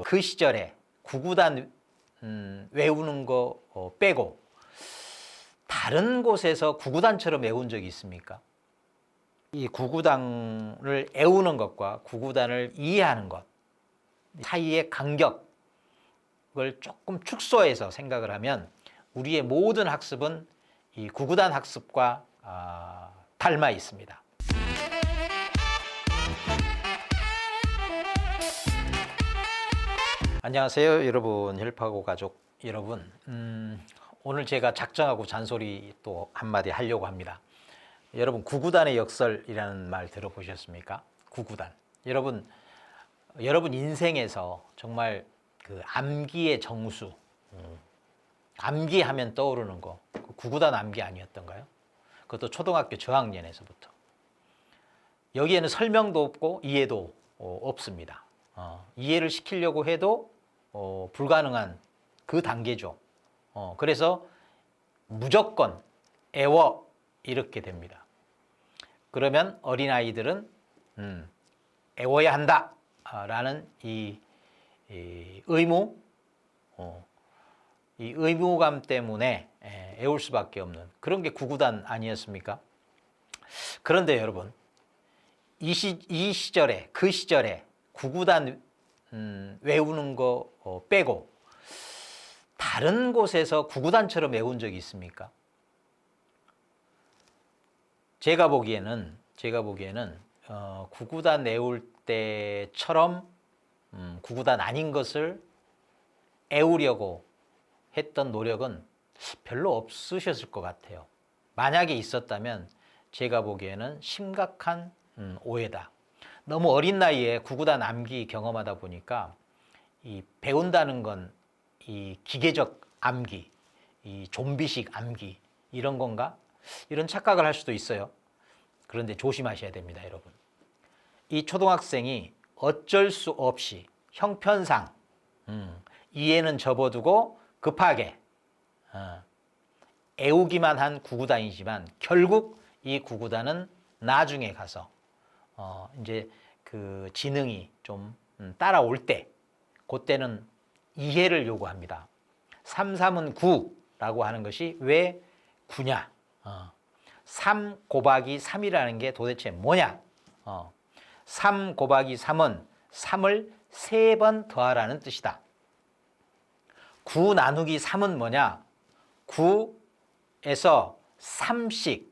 그 시절에 구구단 외우는 거 빼고 다른 곳에서 구구단처럼 외운 적이 있습니까? 이 구구단을 외우는 것과 구구단을 이해하는 것 사이의 간격을 조금 축소해서 생각을 하면 우리의 모든 학습은 이 구구단 학습과 닮아 있습니다. 안녕하세요, 여러분. 헬프하고 가족 여러분. 오늘 제가 작정하고 잔소리 또 한마디 하려고 합니다. 여러분, 구구단의 역설이라는 말 들어보셨습니까? 구구단. 여러분 인생에서 정말 그 암기의 정수, 암기하면 떠오르는 거, 구구단 암기 아니었던가요? 그것도 초등학교 저학년에서부터. 여기에는 설명도 없고 이해도 없습니다. 이해를 시키려고 해도 불가능한 그 단계죠. 그래서 무조건 애워 이렇게 됩니다. 그러면 어린아이들은 애워야 한다 라는 이 의무, 이 의무감 때문에 애울 수밖에 없는 그런 게 구구단 아니었습니까? 그런데 여러분, 이 시절에, 그 시절에 구구단 외우는 거 빼고 다른 곳에서 구구단처럼 외운 적이 있습니까? 제가 보기에는 구구단 외울 때처럼 구구단 아닌 것을 외우려고 했던 노력은 별로 없으셨을 것 같아요. 만약에 있었다면 제가 보기에는 심각한 오해다. 너무 어린 나이에 구구단 암기 경험하다 보니까 이 배운다는 건 이 기계적 암기, 이 좀비식 암기 이런 건가? 이런 착각을 할 수도 있어요. 그런데 조심하셔야 됩니다, 여러분. 이 초등학생이 어쩔 수 없이 형편상 이해는 접어두고 급하게 애우기만 한 구구단이지만 결국 이 구구단은 나중에 가서 이제 그 지능이 좀 따라올 때, 그때는 이해를 요구합니다. 3, 3은 9라고 하는 것이 왜 9냐? 3 곱하기 3이라는 게 도대체 뭐냐? 3 곱하기 3은 3을 3번 더하라는 뜻이다. 9 나누기 3은 뭐냐? 9에서 3씩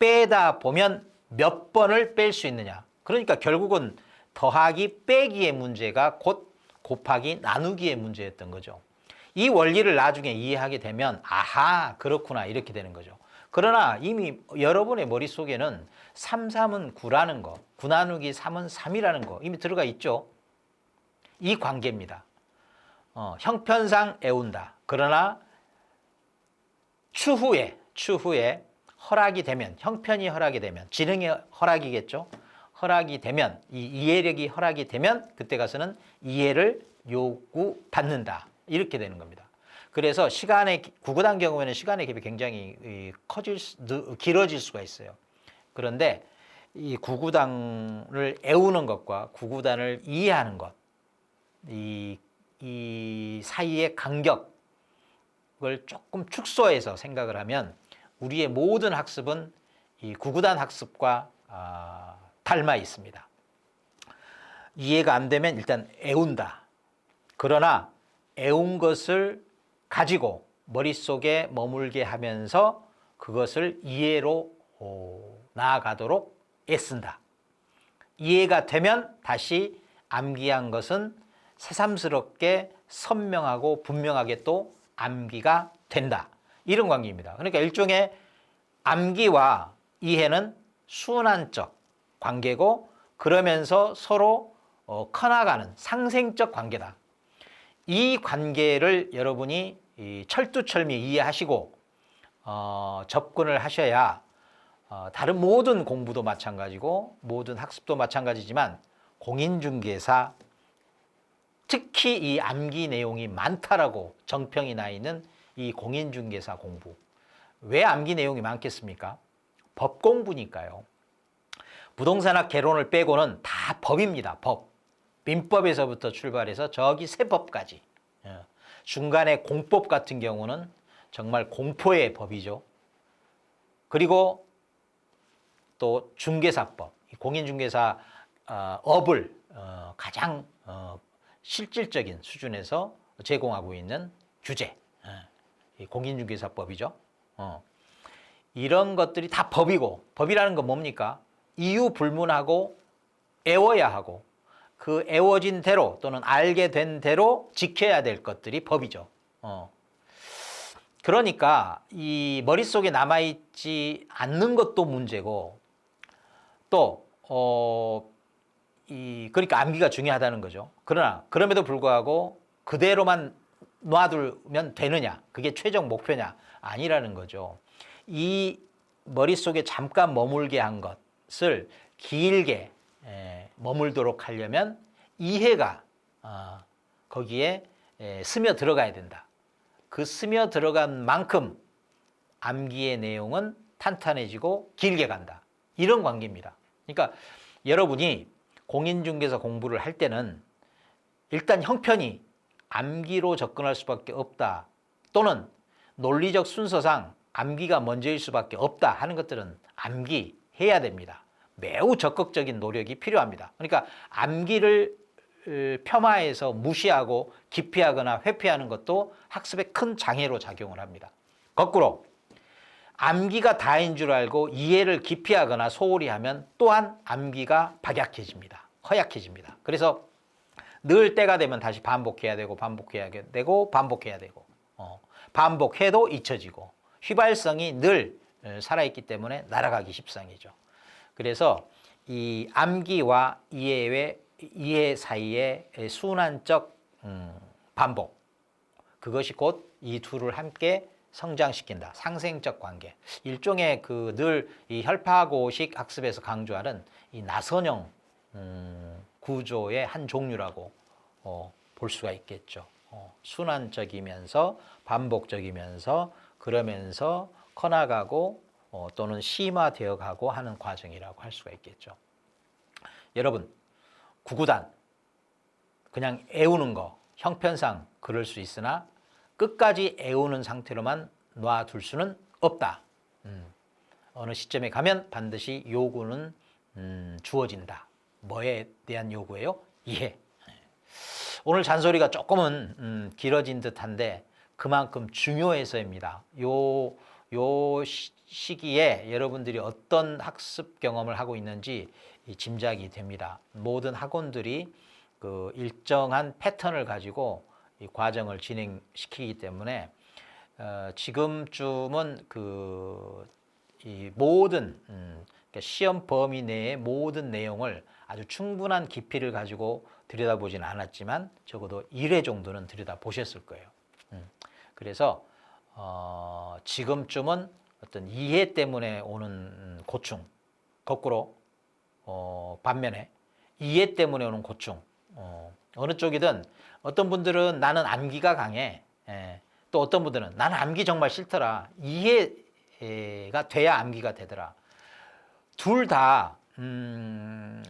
빼다 보면 몇 번을 뺄 수 있느냐? 그러니까 결국은 더하기 빼기의 문제가 곧 곱하기 나누기의 문제였던 거죠. 이 원리를 나중에 이해하게 되면 아하, 그렇구나 이렇게 되는 거죠. 그러나 이미 여러분의 머릿속에는 3, 3은 9라는 거, 9 나누기 3은 3이라는 거 이미 들어가 있죠. 이 관계입니다. 형편상 애운다. 그러나 추후에 허락이 되면, 형편이 허락이 되면, 지능의 허락이겠죠. 허락이 되면, 이 이해력이 허락이 되면 그때 가서는 이해를 요구받는다. 이렇게 되는 겁니다. 그래서 구구단 경우에는 시간의 갭이 굉장히 길어질 수가 있어요. 그런데 이 구구단을 애우는 것과 구구단을 이해하는 것, 이 사이의 간격을 조금 축소해서 생각을 하면 우리의 모든 학습은 이 구구단 학습과 닮아 있습니다. 이해가 안 되면 일단 애운다. 그러나 애운 것을 가지고 머릿속에 머물게 하면서 그것을 이해로 나아가도록 애쓴다. 이해가 되면 다시 암기한 것은 새삼스럽게 선명하고 분명하게 또 암기가 된다. 이런 관계입니다. 그러니까 일종의 암기와 이해는 순환적 관계고 그러면서 서로 커나가는 상생적 관계다. 이 관계를 여러분이 철두철미 이해하시고 접근을 하셔야 다른 모든 공부도 마찬가지고 모든 학습도 마찬가지지만 공인중개사, 특히 이 암기 내용이 많다라고 정평이 나 있는 이 공인중개사 공부. 왜 암기 내용이 많겠습니까? 법 공부니까요. 부동산학 개론을 빼고는 다 법입니다. 법. 민법에서부터 출발해서 저기 세법까지. 중간에 공법 같은 경우는 정말 공포의 법이죠. 그리고 또 중개사법, 공인중개사 업을 가장 실질적인 수준에서 제공하고 있는 규제, 이 공인중개사법이죠. 이런 것들이 다 법이고, 법이라는 건 뭡니까? 이유 불문하고 애워야 하고 그 애워진 대로 또는 알게 된 대로 지켜야 될 것들이 법이죠. 그러니까 이 머릿속에 남아있지 않는 것도 문제고 또 그러니까 암기가 중요하다는 거죠. 그러나 그럼에도 불구하고 그대로만 놔두면 되느냐? 그게 최종 목표냐? 아니라는 거죠. 이 머릿속에 잠깐 머물게 한 것을 길게 머물도록 하려면 이해가 거기에 스며 들어가야 된다. 그 스며 들어간 만큼 암기의 내용은 탄탄해지고 길게 간다. 이런 관계입니다. 그러니까 여러분이 공인중개사 공부를 할 때는 일단 형편이 암기로 접근할 수밖에 없다. 또는 논리적 순서상 암기가 먼저일 수밖에 없다 하는 것들은 암기해야 됩니다. 매우 적극적인 노력이 필요합니다. 그러니까 암기를 폄하해서 무시하고 기피하거나 회피하는 것도 학습에 큰 장애로 작용을 합니다. 거꾸로 암기가 다인 줄 알고 이해를 기피하거나 소홀히 하면 또한 암기가 박약해집니다. 허약해집니다. 그래서 늘 때가 되면 다시 반복해야 되고 반복해야 되고 반복해야 되고 반복해도 잊혀지고 휘발성이 늘 살아있기 때문에 날아가기 십상이죠. 그래서 이 암기와 이해 사이의 순환적 반복, 그것이 곧 이 둘을 함께 성장시킨다. 상생적 관계. 일종의 그 늘 이 혈파고식 학습에서 강조하는 이 나선형 구조의 한 종류라고 볼 수가 있겠죠. 순환적이면서 반복적이면서 그러면서 커나가고 또는 심화되어 가고 하는 과정이라고 할 수가 있겠죠. 여러분, 구구단 그냥 애우는 거 형편상 그럴 수 있으나 끝까지 애우는 상태로만 놔둘 수는 없다. 어느 시점에 가면 반드시 요구는 주어진다. 뭐에 대한 요구예요? 이해. 오늘 잔소리가 조금은 길어진 듯한데 그만큼 중요해서입니다. 요 시기에 여러분들이 어떤 학습 경험을 하고 있는지 짐작이 됩니다. 모든 학원들이 그 일정한 패턴을 가지고 이 과정을 진행시키기 때문에 지금쯤은 이 모든 그러니까 시험 범위 내의 모든 내용을 아주 충분한 깊이를 가지고 들여다보진 않았지만 적어도 1회 정도는 들여다보셨을 거예요. 그래서 지금쯤은 어떤 이해 때문에 오는 고충, 거꾸로 반면에 이해 때문에 오는 고충, 어느 쪽이든 어떤 분들은 나는 암기가 강해, 또 어떤 분들은 나는 암기 정말 싫더라, 이해가 돼야 암기가 되더라. 둘 다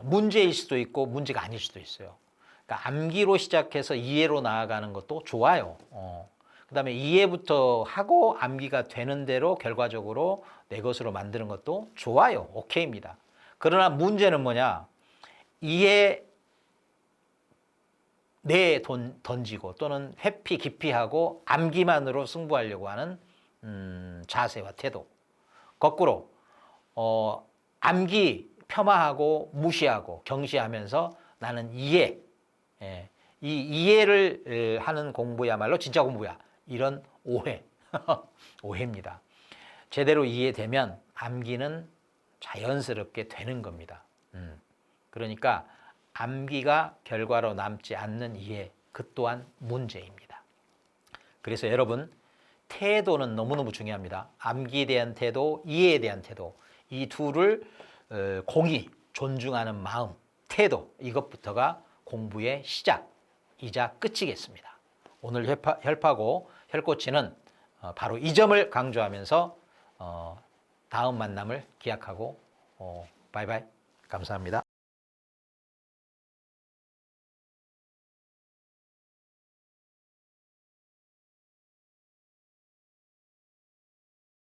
문제일 수도 있고 문제가 아닐 수도 있어요. 그러니까 암기로 시작해서 이해로 나아가는 것도 좋아요. 그 다음에 이해부터 하고 암기가 되는 대로 결과적으로 내 것으로 만드는 것도 좋아요. 오케이입니다. 그러나 문제는 뭐냐? 이해 내 던지고 또는 회피 기피하고 암기만으로 승부하려고 하는 자세와 태도. 거꾸로 암기 폄하하고 무시하고 경시하면서 나는 이해, 이 이해를 하는 공부야말로 진짜 공부야. 이런 오해, 오해입니다. 제대로 이해되면 암기는 자연스럽게 되는 겁니다. 그러니까 암기가 결과로 남지 않는 이해, 그 또한 문제입니다. 그래서 여러분, 태도는 너무너무 중요합니다. 암기에 대한 태도, 이해에 대한 태도, 이 둘을 공히 존중하는 마음, 태도, 이것부터가 공부의 시작이자 끝이겠습니다. 오늘 혈파고 혈꼬치는 바로 이 점을 강조하면서 다음 만남을 기약하고 바이바이. 감사합니다.